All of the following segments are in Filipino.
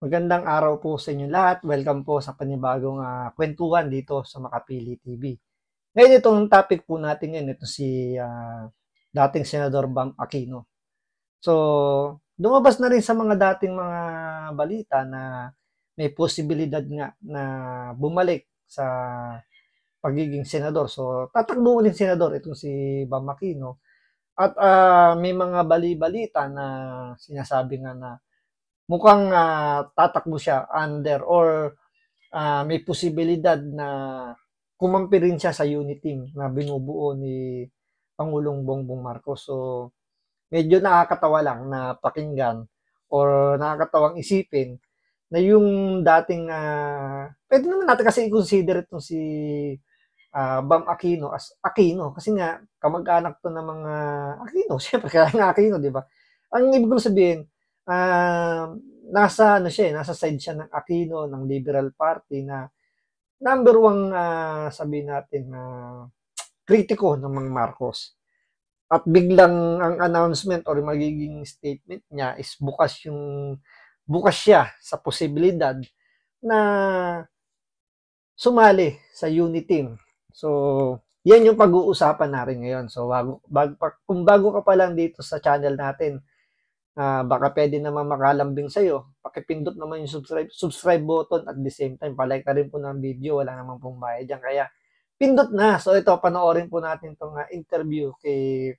Magandang araw po sa inyo lahat. Welcome po sa panibagong kwentuhan dito sa Makapili TV. Ngayon itong topic po natin ngayon, ito si dating Senador Bam Aquino. So, lumabas na rin sa mga dating mga balita na may posibilidad nga na bumalik sa pagiging senador. So, tatakbo ulit senador itong si Bam Aquino. At may mga bali-balita na sinasabi nga na mukhang tatakbo siya under or may posibilidad na kumampi rin siya sa unit team na binubuo ni Pangulong Bongbong Marcos. So, medyo nakakatawa lang na pakinggan or nakakatawang isipin na yung dating pwede naman natin kasi i-consider itong si Bam Aquino as Aquino kasi nga kamag-anak to ng mga Aquino. Siyempre, kaya nga Aquino, di ba? Ang ibig kong sabihin, nasa ano siya, nasa side siya ng Aquino, ng Liberal Party na number one, sabihin natin na kritiko ng mga Marcos. At biglang ang announcement or magiging statement niya is bukas siya sa posibilidad na sumali sa unity team. So, yan yung pag-uusapan natin ngayon. So, kung bago ka pa lang dito sa channel natin, baka pwede naman makalambing sa'yo. Pakipindot naman yung subscribe button at the same time, palike na rin po ng video. Wala naman pong bayad dyan. Kaya, pindot na. So, ito, panoorin po natin itong interview kay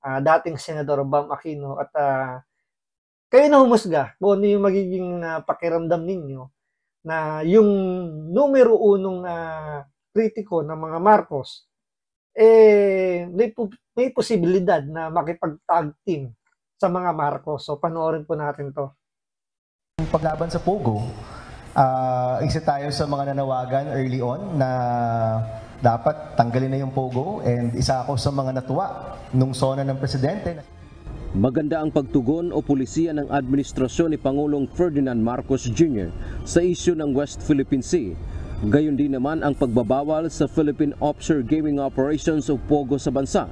dating Senador Bam Aquino at kayo na humusga kung ano yung magiging pakiramdam ninyo na yung numero unong kritiko ng mga Marcos may posibilidad na makipag-tag team sa mga Marcos. So, panoorin po natin to. Paglaban sa Pogo, isa tayo sa mga nanawagan early on na dapat tanggalin na yung Pogo, and isa ako sa mga natuwa nung sona ng presidente. Maganda ang pagtugon o pulisiya ng administrasyon ni Pangulong Ferdinand Marcos Jr. sa isyu ng West Philippine Sea. Gayon din naman ang pagbabawal sa Philippine Offshore Gaming Operations o POGO sa bansa.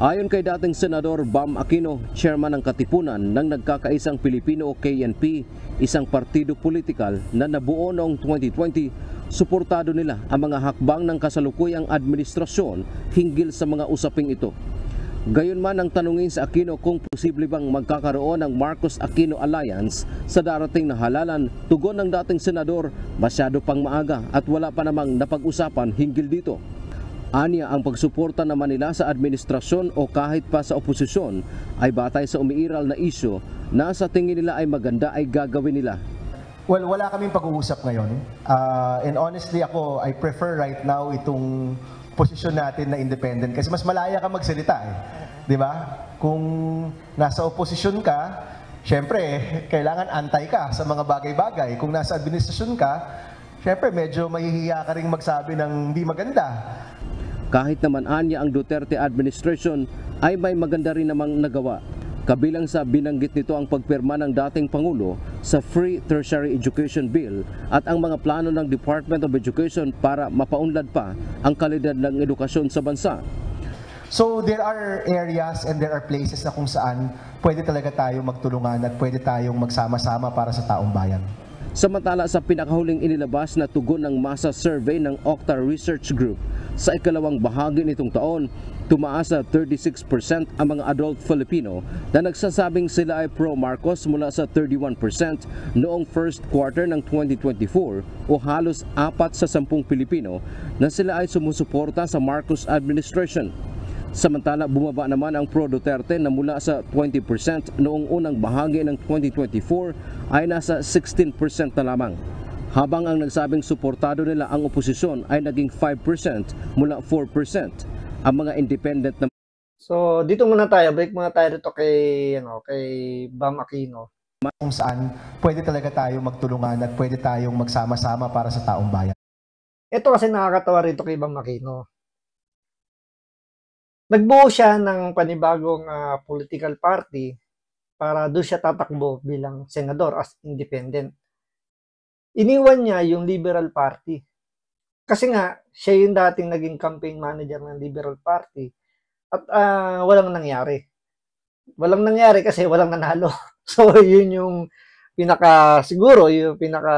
Ayon kay dating Senador Bam Aquino, chairman ng Katipunan ng Nagkakaisang Pilipino o KNP, isang partido politikal na nabuo noong 2020, suportado nila ang mga hakbang ng kasalukuyang administrasyon hinggil sa mga usaping ito. Gayunman ang tanungin sa Aquino kung posible bang magkakaroon ng Marcos-Aquino Alliance sa darating na halalan, tugon ng dating senador, masyado pang maaga at wala pa namang napag-usapan hinggil dito. Aniya ang pagsuporta naman nila sa administrasyon o kahit pa sa oposisyon ay batay sa umiiral na isyu na sa tingin nila ay maganda ay gagawin nila. Well, wala kaming pag-uusap ngayon. And honestly ako, I prefer right now itong posisyon natin na independent kasi mas malaya ka magsalita eh. 'Di ba? Kung nasa oposisyon ka, syempre kailangan antay ka sa mga bagay-bagay. Kung nasa administrasyon ka, syempre medyo mahihiya ka ring magsabi ng hindi maganda. Kahit naman anya ang Duterte administration ay may maganda rin namang nagawa. Kabilang sa binanggit nito ang pagpirma ng dating Pangulo sa Free Tertiary Education Bill at ang mga plano ng Department of Education para mapaunlad pa ang kalidad ng edukasyon sa bansa. So there are areas and there are places na kung saan pwede talaga tayong magtulungan at pwede tayong magsama-sama para sa taong bayan. Samantala sa pinakahuling inilabas na tugon ng masa survey ng Okta Research Group, sa ikalawang bahagi nitong taon, tumaas sa 36% ang mga adult Filipino na nagsasabing sila ay pro-Marcos mula sa 31% noong first quarter ng 2024 o halos 4 sa 10 Pilipino na sila ay sumusuporta sa Marcos administration. Samantala, bumaba naman ang pro-Duterte na mula sa 20% noong unang bahagi ng 2024 ay nasa 16% na lamang. Habang ang nagsabing suportado nila ang oposisyon ay naging 5% mula 4%. Ang mga independent na... So, dito muna tayo. Break muna tayo dito kay Bam Aquino. Kung saan pwede talaga tayong magtulungan at pwede tayong magsama-sama para sa taong bayan. Ito kasi nakakatawa rito kay Bam Aquino. Nagbuo siya ng panibagong political party para doon siya tatakbo bilang senador as independent. Iniwan niya yung Liberal Party. Kasi nga, siya yung dating naging campaign manager ng Liberal Party at walang nangyari. Walang nangyari kasi walang nanalo. So, yun yung siguro yung pinaka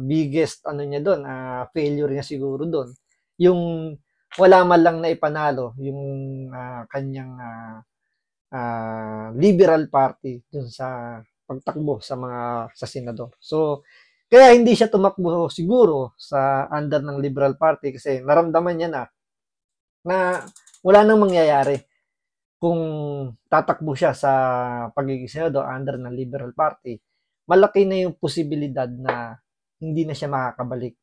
biggest ano niya doon, failure niya siguro doon. Yung wala man lang na ipanalo yung kanyang Liberal Party dun sa pagtakbo sa senador. So kaya hindi siya tumakbo siguro sa under ng Liberal Party kasi naramdaman niya na wala nang mangyayari kung tatakbo siya sa pagiging senador under ng Liberal Party. Malaki na yung posibilidad na hindi na siya makakabalik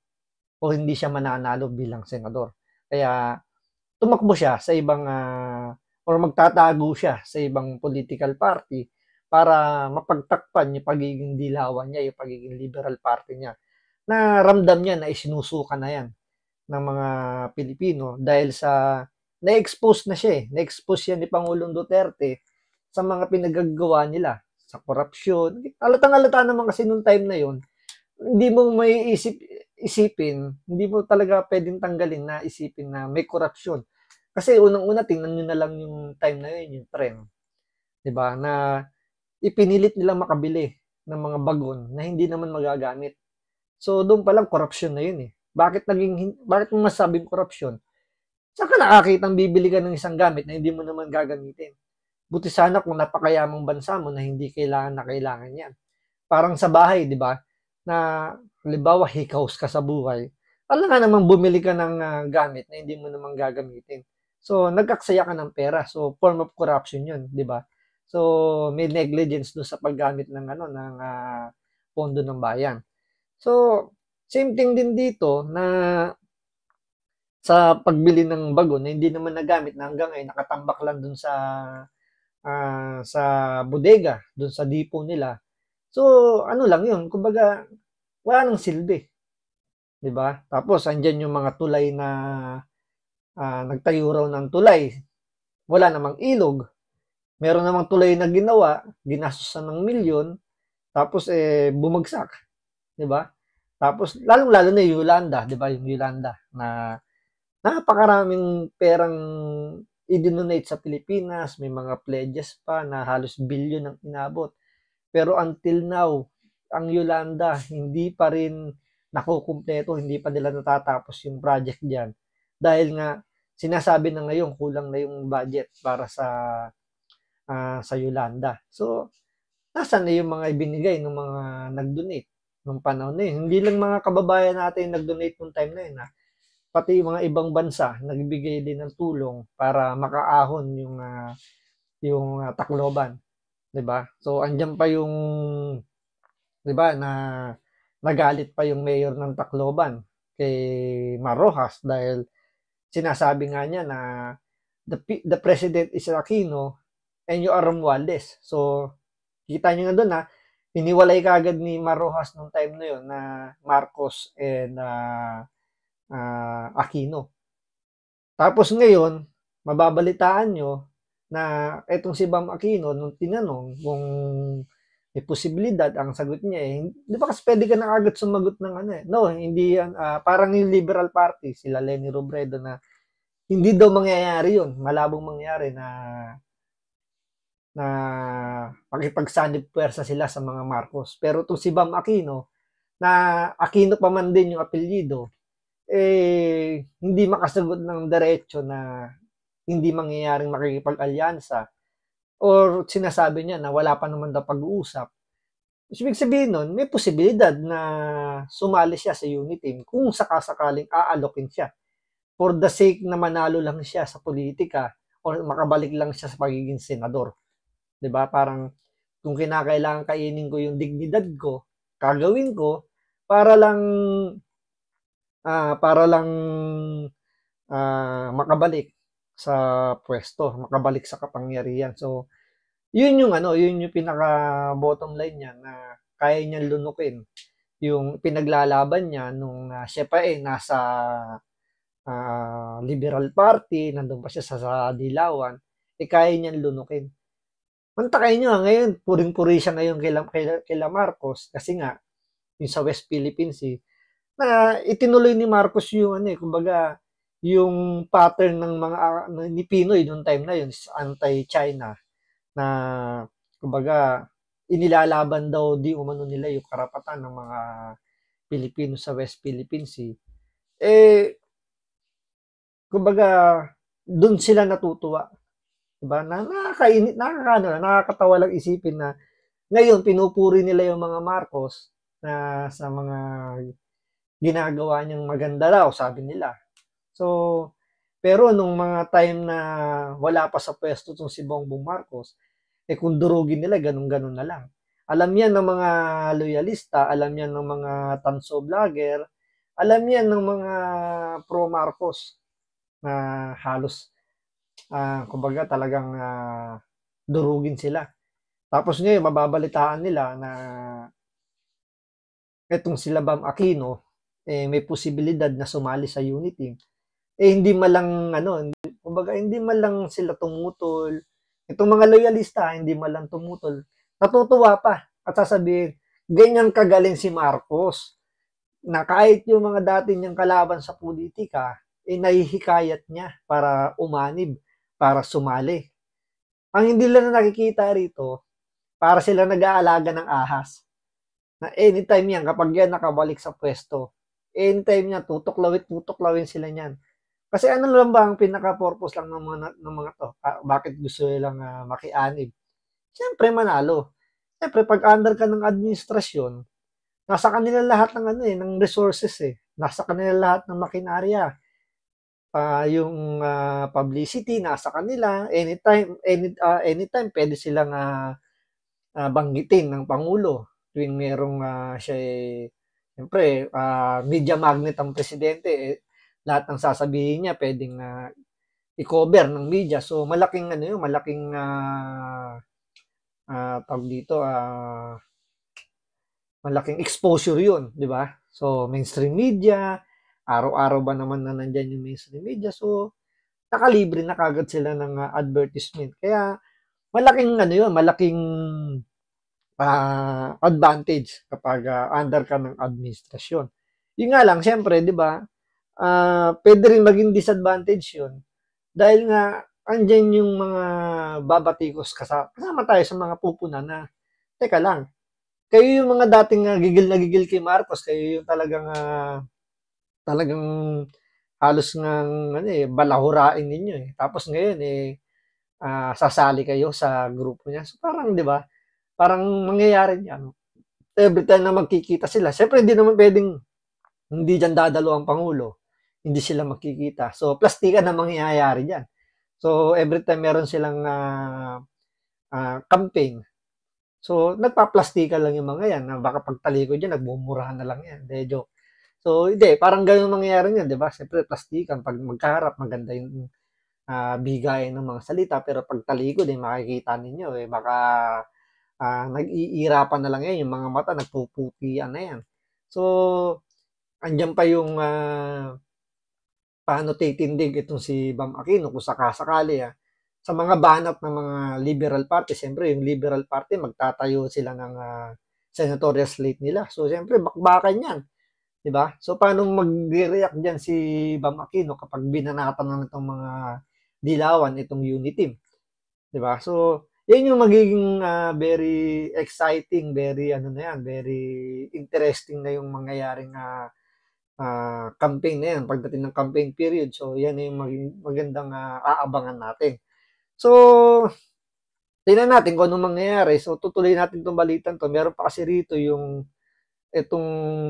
o hindi siya mananalo bilang senador. Kaya tumakbo siya sa ibang or magtatago siya sa ibang political party para mapagtakpan yung pagiging dilawan niya, yung pagiging Liberal Party niya. Na ramdam niya na isinusuka na yan ng mga Pilipino dahil sa na-expose na siya Na-expose siya ni Pangulong Duterte sa mga pinagagawa nila sa korupsyon. Halatang-halata naman kasi nung time na yon, hindi mo may isipin, hindi mo talaga pwedeng tanggalin na isipin na may korupsyon. Kasi unang-una, tingnan nyo na lang yung time na yun, yung trend. Diba? Na ipinilit nilang makabili ng mga bagon na hindi naman magagamit. So, doon pa lang, korupsyon na yun Bakit mo masabing korupsyon? Saan ka nakakitang bibili ka ng isang gamit na hindi mo naman gagamitin? Buti sana kung napakayamang bansa mo na hindi kailangan yan. Parang sa bahay, di ba? Na, halimbawa, hikaws ka sa buhay. Alam nga naman bumili ka ng gamit na hindi mo naman gagamitin. So, nagkaksaya ka ng pera. So, form of corruption yun, di ba? So, may negligence doon sa paggamit ng pondo ng bayan. So, same thing din dito na sa pagbili ng bago na hindi naman nagamit na hanggang ngayon nakatambak lang doon sa bodega, doon sa depot nila. So, ano lang yun, kumbaga, wala nang silbi. 'Di ba? Tapos, andyan yung mga tulay na nagtayo raw ng tulay. Wala namang ilog. Meron namang tulay na ginawa, ginastosan ng milyon, tapos bumagsak. 'Di ba? Tapos, lalong-lalo na yung Yolanda, 'di ba? Yung Yolanda na napakaraming perang i-donate sa Pilipinas, may mga pledges pa na halos bilyon ang inabot. Pero until now, ang Yolanda hindi pa rin nakukumpleto, hindi pa nila natatapos yung project diyan. Dahil nga sinasabi na ngayon kulang na yung budget para sa Yolanda. So, nasaan na yung mga ibinigay ng mga nag-donate nung panahon na yun? Hindi lang mga kababayan natin nag-donate nung time na yun. Pati yung mga ibang bansa nagbigay din ng tulong para makaahon yung Tacloban, 'di ba? So andiyan pa yung 'di ba na nagalit pa yung mayor ng Tacloban kay Mar Rojas dahil sinasabi nga niya na the president is Aquino and you are Romualdez. So kita niyo nga doon na iniwalay kaagad ni Mar Rojas nung time na yun na Marcos and Aquino. Tapos ngayon, mababalitaan nyo na etong si Bam Aquino, nung tinanong kung may posibilidad, ang sagot niya di ba kasi pwede ka na agad sumagot ng no, hindi yan, parang yung Liberal Party, sila Leni Robredo na hindi daw mangyayari yun, malabong mangyari na makipagsanib puwersa sila sa mga Marcos. Pero itong si Bam Aquino, na Aquino pa man din yung apelyido, hindi makasagot ng diretso na hindi mangyayaring makikipag-alyansa or sinasabi niya na wala pa naman daw pag-uusap. Ibig sabihin nun, may posibilidad na sumali siya sa unity team kung sakasakaling aalokin siya for the sake na manalo lang siya sa politika or makabalik lang siya sa pagiging senador. 'Di ba? Parang kung kinakailangan kainin ko yung dignidad ko, gagawin ko para lang makabalik sa pwesto, makabalik sa kapangyarihan. So, yun yung pinaka bottom line niya na kaya niyang lunukin yung pinaglalaban niya nung siya pa nasa Liberal Party, nandun pa siya sa Dilawan, kaya niyang lunukin. Mantakay nyo ngayon, puring-puri siya ngayon kay Marcos kasi nga, yung sa West Philippine Sea, na itinuloy ni Marcos yung kumbaga yung pattern ng mga ni Pinoy noong time na yun, anti-China na kumbaga, inilalaban daw di umano nila yung karapatan ng mga Pilipino sa West Philippine Sea. Kumbaga, dun sila natutuwa. Diba? Nakakatawa lang isipin na ngayon, pinupuri nila yung mga Marcos na sa mga ginagawa niyang maganda raw, sabi nila. So, pero nung mga time na wala pa sa pwesto itong si Bongbong Marcos, kung durugin nila, ganun-ganun na lang. Alam yan ng mga loyalista, alam yan ng mga tanso vlogger, alam yan ng mga pro-Marcos na halos, kumbaga talagang durugin sila. Tapos ngayon, mababalitaan nila na itong sila Bam Aquino, may posibilidad na sumali sa unity. Hindi malang, kumbaga, hindi malang sila tumutol. Itong mga loyalista, hindi malang tumutol. Natutuwa pa at sasabihin, ganyan kagaling si Marcos na kahit yung mga dati niyang kalaban sa politika, nahihikayat niya para umanib, para sumali. Ang hindi lang nakikita rito, para sila nag-aalaga ng ahas. Na anytime yan, kapag yan nakabalik sa pwesto, anytime niya, tutuklawin sila niyan. Kasi ano lang ba ang pinaka-purpose lang ng mga to? Bakit gusto nilang makianib? Siyempre manalo. Siyempre pag under ka ng administrasyon, nasa kanila lahat ng ng resources Nasa kanila lahat ng makinarya. Yung publicity nasa kanila. Anytime pwede silang banggitin ng Pangulo tuwing merong siya siyempre media magnet ang presidente, lahat ng sasabihin niya pwedeng i-cover ng media. So malaking malaking tawag dito, malaking exposure 'yun, di ba? So mainstream media, araw-araw ba naman na nandiyan yung mainstream media, so nakalibre na kagad sila ng advertisement. Kaya malaking malaking advantage kapag under ka ng administrasyon. Yun nga lang, siyempre, di ba, pwede rin maging disadvantage yun. Dahil nga, andyan yung mga babatikos kasama tayo sa mga pupuna na, teka lang, kayo yung mga dating gigil na gigil kay Marcos, kayo yung talagang halos ng balahurain ninyo Tapos ngayon sasali kayo sa grupo niya. So parang, di ba, parang mangyayari niyan. Every time na magkikita sila, syempre hindi naman pwedeng hindi dyan dadalo ang Pangulo. Hindi sila magkikita. So, plastikan na mangyayari dyan. So, every time meron silang campaign. So, nagpa-plastikan lang yung mga yan. Baka pagtalikod dyan, nagbumurahan na lang yan. De, joke. So, hindi. Parang ganun mangyayari niyan, di ba? Siyempre, plastikan. Pag magkaharap, maganda yung bigayan ng mga salita. Pero pag talikod, makikita ninyo, baka nag-iirapan na lang yan. Yung mga mata, nagpuputian na yan. So, andyan pa yung paano titindig itong si Bam Aquino kung sakasakali sa mga banat ng mga liberal party. Siyempre, yung liberal party, magtatayo sila ng senatorial slate nila. So, siyempre, bakbakan yan. Diba? So, paano mag-react dyan si Bam Aquino kapag binanatan na itong mga dilawan, itong unity? Diba? So, yan yung magiging very exciting, very very interesting na yung mangyayaring campaign na yan, pagdating ng campaign period. So, yan yung magandang aabangan natin. So, tingnan natin kung anong mangyayari. So, tutuloy natin itong balitan to. Meron pa kasi rito itong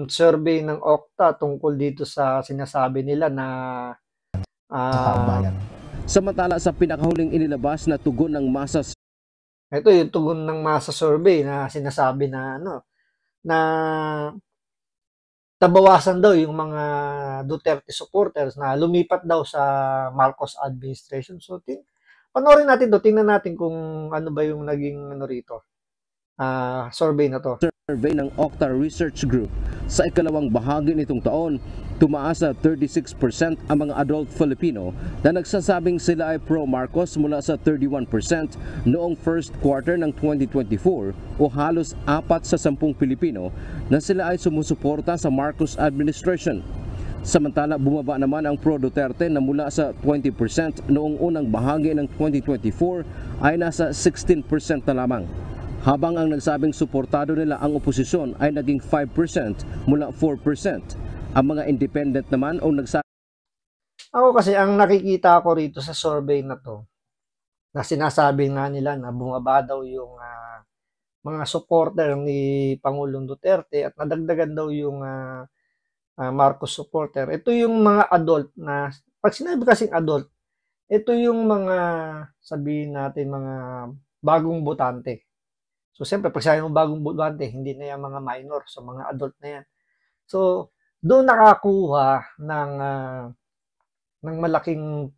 survey ng Okta tungkol dito sa sinasabi nila na samantala sa pinakahuling inilabas na tugon ng masa. Ito yung tugon ng masa survey na sinasabi na na nabawasan daw yung mga Duterte supporters na lumipat daw sa Marcos administration. So, panoorin natin to, tingnan natin kung ano ba yung naging rito. Survey na to. Survey ng Okta Research Group sa ikalawang bahagi nitong taon, tumaas sa 36% ang mga adult Filipino na nagsasabing sila ay pro-Marcos mula sa 31% noong first quarter ng 2024 o halos 4 sa 10 Pilipino na sila ay sumusuporta sa Marcos administration. Samantala, bumaba naman ang pro-Duterte na mula sa 20% noong unang bahagi ng 2024 ay nasa 16% na lamang. habang ang nagsabing suportado nila ang oposisyon ay naging 5% mula 4%. Ang mga independent naman o nagsabi. Ako kasi ang nakikita ko rito sa survey na to, na sinasabi nga nila na bumaba daw yung mga supporter ni Pangulong Duterte at nadagdagan daw yung Marcos supporter. Ito yung mga adult na, pag sinabi kasing adult, ito yung mga, sabihin natin, mga bagong botante. So, siyempre, pag sabi mo bagong botante, hindi na yung mga minor. So, mga adult na yan. So, doon nakakuha ng malaking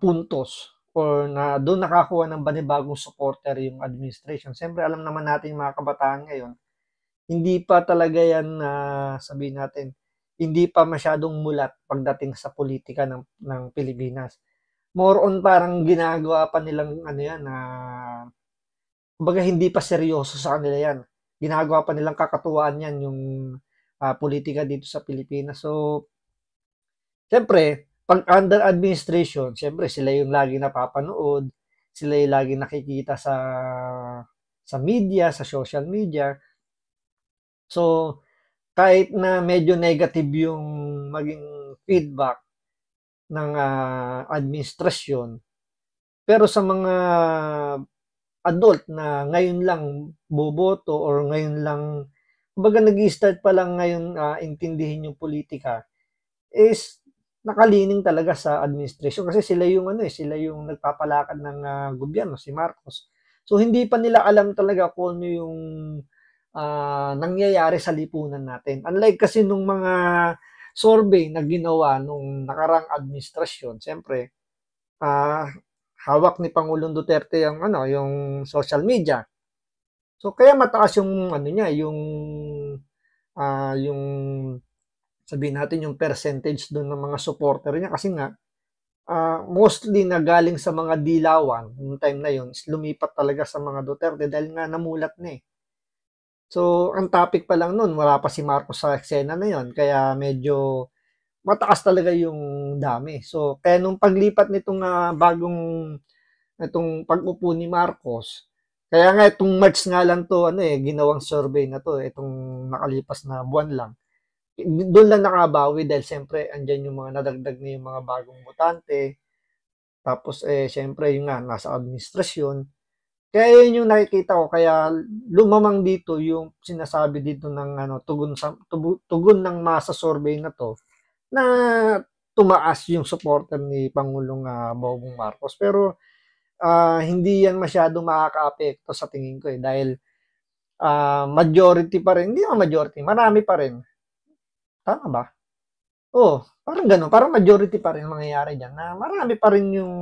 puntos or na doon nakakuha ng panibagong supporter yung administration. Siyempre, alam naman natin mga kabataan ngayon, hindi pa talaga yan, sabihin natin, hindi pa masyadong mulat pagdating sa politika ng Pilipinas. More on parang ginagawa pa nilang ano yan, kumbaga hindi pa seryoso sa kanila yan. Ginagawa pa nilang kakatuwaan yan yung politika dito sa Pilipinas. So, siyempre, pag under administration, siyempre sila yung lagi napapanood, sila yung lagi nakikita sa media, sa social media. So, kahit na medyo negative yung maging feedback ng administrasyon, pero sa mga adult na ngayon lang boboto or ngayon lang, kumbaga nag-i-start pa lang ngayon intindihin yung politika, is nakalining talaga sa administration kasi sila yung sila yung nagpapalakad ng gobyerno, si Marcos. So hindi pa nila alam talaga kung ano yung nangyayari sa lipunan natin. Unlike kasi nung mga survey na ginawa nung nakarang administrasyon, siyempre hawak ni Pangulong Duterte yung social media. So kaya mataas yung niya, yung sabihin natin yung percentage doon ng mga supporter niya kasi nga mostly na galing sa mga dilawan noong time na yun, lumipat talaga sa mga Duterte dahil nga namulat na eh. So, ang topic pa lang noon, wala pa si Marcos sa eksena na yun, kaya medyo mataas talaga yung dami. So, kaya nung paglipat nitong itong pag-upo ni Marcos, kaya nga itong March nga lang to, ginawang survey na to, itong nakalipas na buwan lang. Doon lang nakabawi dahil siyempre andyan yung mga nadagdag na yung mga bagong botante. Tapos siyempre yung nga nasa administrasyon. Kaya yun yung nakikita ko kaya lumamang dito yung sinasabi dito ng tugon ng masa survey na to na tumaas yung supporter ni Pangulong Bongbong Marcos. Pero hindi yan masyado makakaapekto sa tingin ko dahil majority pa rin, hindi naman majority, marami pa rin. Tama ba? Oo, parang gano'n. Parang majority pa rin mangyayari diyan na marami pa rin yung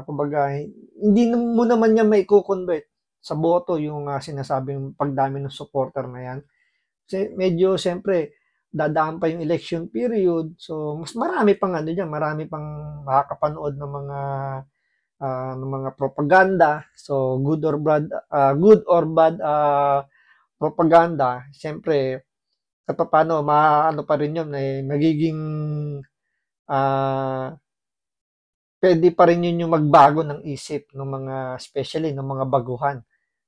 kumbaga hindi mo naman niya maiko-convert sa boto yung sinasabing pagdami ng supporter na yan. Kasi medyo siyempre dadaan pa yung election period. So mas marami pang diyan, marami pang makakapanood ng mga propaganda. So good or bad propaganda, siyempre at paano maano pa rin yun magiging pwede pa rin yun yung magbago ng isip ng mga especially ng mga baguhan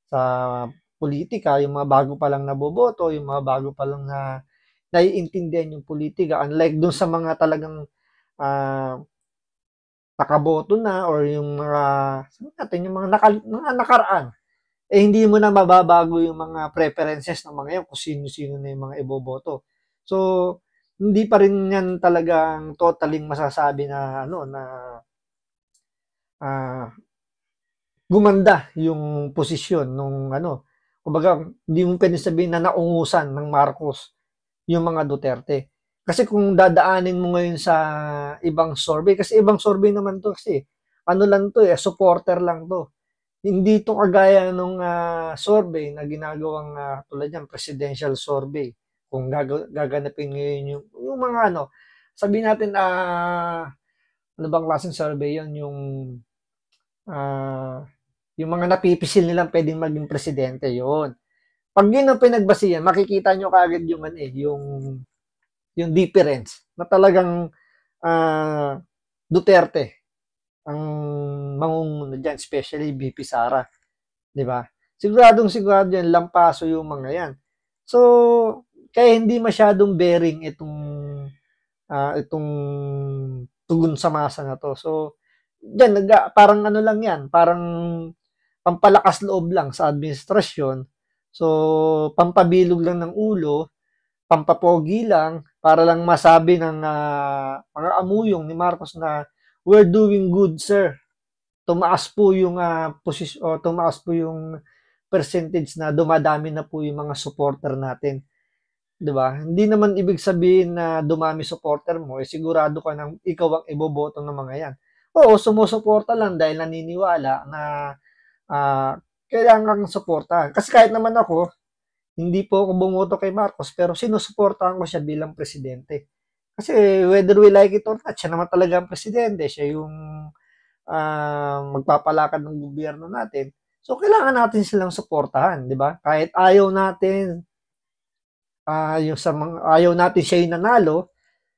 sa politika, yung mga bago pa lang naboboto, yung mga bago pa lang na naiintindihan yung politika unlike dun sa mga talagang nakaboto na or yung mga yung mga nakaraan hindi mo na mababago yung mga preferences ng mga yan kung sino-sino na yung mga iboboto. So, hindi pa rin yan talagang totaling masasabi na gumanda yung posisyon nung kumbaga hindi mo pwedeng sabihin na naungusan ng Marcos yung mga Duterte. Kasi kung dadaanin mo ngayon sa ibang survey, kasi ibang survey naman to kasi lang to supporter lang to. Hindi ito kagaya nung survey na ginagawang tulad yan, presidential survey. Kung gaganapin ngayon yung mga sabihin natin, ano bang klaseng survey yun? Yung mga napipisil nilang pwedeng maging presidente yun. Pag yun ang pinagbasihan, makikita nyo kagad yung difference na talagang Duterte ang mangunguna dyan, especially BP Sara. 'di ba? Siguradong sigurado yan, lampaso yung mga yan. So, kaya hindi masyadong bearing itong tugon sa masa na to. So, diyan parang ano lang yan, parang pampalakas loob lang sa administrasyon. So, pampabilog lang ng ulo, pampapogi lang, para lang masabi ng mga amuyong ni Marcos na we're doing good, sir. Tumaas po yung posisyon, o tumaas po yung percentage na dumadami na po yung mga supporter natin. 'Di ba? Hindi naman ibig sabihin na dumami supporter mo, eh sigurado ka nang ikaw ang iboboto ng mga 'yan. Oo, sumusuporta lang dahil naniniwala na ah, kailangan kang suportahan. Kasi kahit naman ako, hindi po ako bumoto kay Marcos, pero sinusuportahan ko siya bilang presidente. Kasi whether we like it or not, siya naman talaga ang presidente. Siya yung magpapalakad ng gobyerno natin. So, kailangan natin silang suportahan, di ba? Kahit ayaw natin, ayaw natin siya yung nanalo,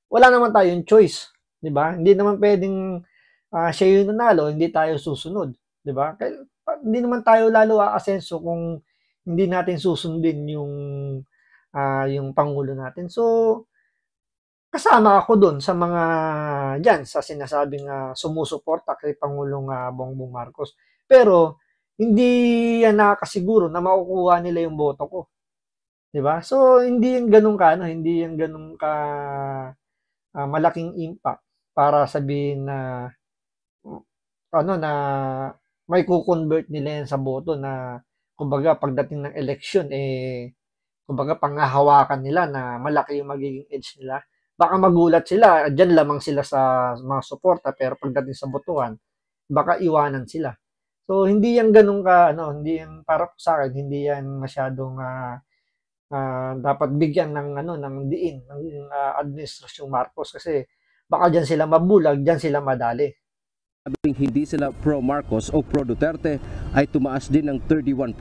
wala naman tayong choice, 'di ba? Hindi naman pwedeng siya yung nanalo, hindi tayo susunod, 'di ba? Hindi naman tayo lalo aasenso kung hindi natin susundin yung pangulo natin. So, kasama ako doon sa mga diyan sa sinasabing sumusuporta kay Pangulong Bongbong Marcos. Pero hindi yan nakakasiguro na makukuha nila yung boto ko, 'di ba? So, hindi yan ganoon ka ano, hindi yan ganoon ka malaking impact para sabihin na ano na may ko-convert nila yan sa boto na kumbaga pagdating ng election kumbaga panghahawakan nila na malaki yung magiging edge nila. Baka magulat sila, diyan lamang sila sa mga suporta pero pagdating sa botohan, baka iwanan sila. So hindi yan ganun ka ano, hindi yan para sa akin, hindi yan masyadong dapat bigyan ng ano ng diin ng administrasyong Marcos kasi baka diyan sila mabulag, diyan sila madali. Sabing hindi sila pro-Marcos o pro-Duterte ay tumaas din ng 31%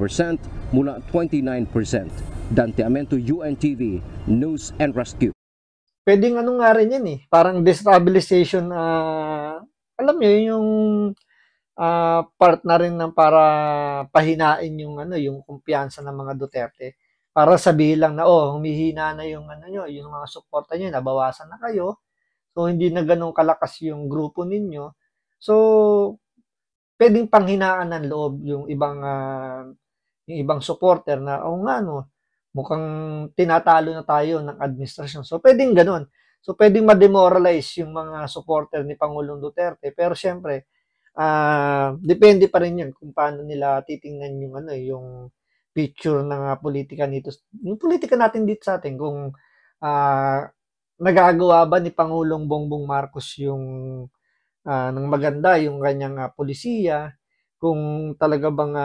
mula 29%. Dante Amento, UNTV, News and Rescue. Pwedeng ano nga rin yan parang destabilization, alam niyo yung part na rin ng para pahinain yung ano, yung kumpiyansa ng mga Duterte. Para sabihin lang na, humihina na yung ano nyo, yung mga suporta nyo, nabawasan na kayo. So, hindi na ganun kalakas yung grupo ninyo. So, pwedeng panghinaan ng loob yung ibang supporter na, nga no, mukhang tinatalo na tayo ng administrasyon. So, pwedeng ganun. So, pwedeng ma-demoralize yung mga supporter ni Pangulong Duterte. Pero, syempre, depende pa rin yun kung paano nila titingnan yung ano, yung picture ng politika nito. Yung politika natin dito sa atin, kung nagagawa ba ni Pangulong Bongbong Marcos yung ng maganda yung kanyang polisiya, kung talaga bang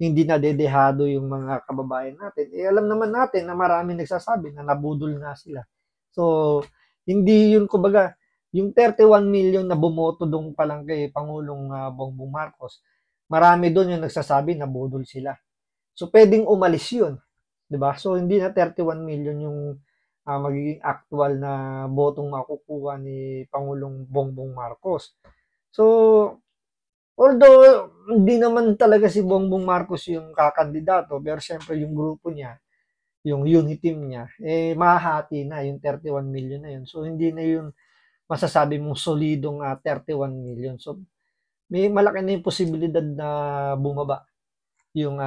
hindi nadedehado yung mga kababayan natin. Alam naman natin na marami nagsasabi na nabudol nga sila. So, hindi yun, kumbaga, yung 31 million na bumoto doon pa lang kay Pangulong Bongbong Marcos, marami doon yung nagsasabi na budol sila. So, pwedeng umalis yun. 'Di ba? So, hindi na 31 million yung magiging actual na botong makukuha ni Pangulong Bongbong Marcos. So, although hindi naman talaga si Bongbong Marcos yung kakandidato, pero syempre yung grupo niya, yung unity team niya, mahahati na yung 31 million na yun. So, hindi na yun masasabi mong solidong 31 million. So, may malaki na yung posibilidad na bumaba yung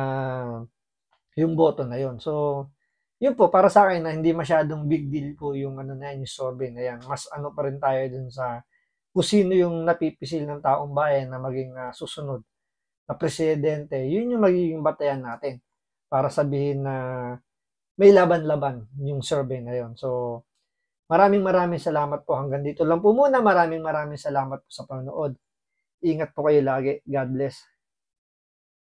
boto na yun. So, yun po, para sa akin na hindi masyadong big deal po yung ano na yung survey na yan. Mas ano pa rin tayo dun sa kung sino yung napipisil ng taong bayan na maging susunod na presidente. Yun yung magiging batayan natin para sabihin na may laban-laban yung survey na yun. So, maraming salamat po. Hanggang dito lang po muna. Maraming salamat po sa panonood. Ingat po kayo lagi. God bless.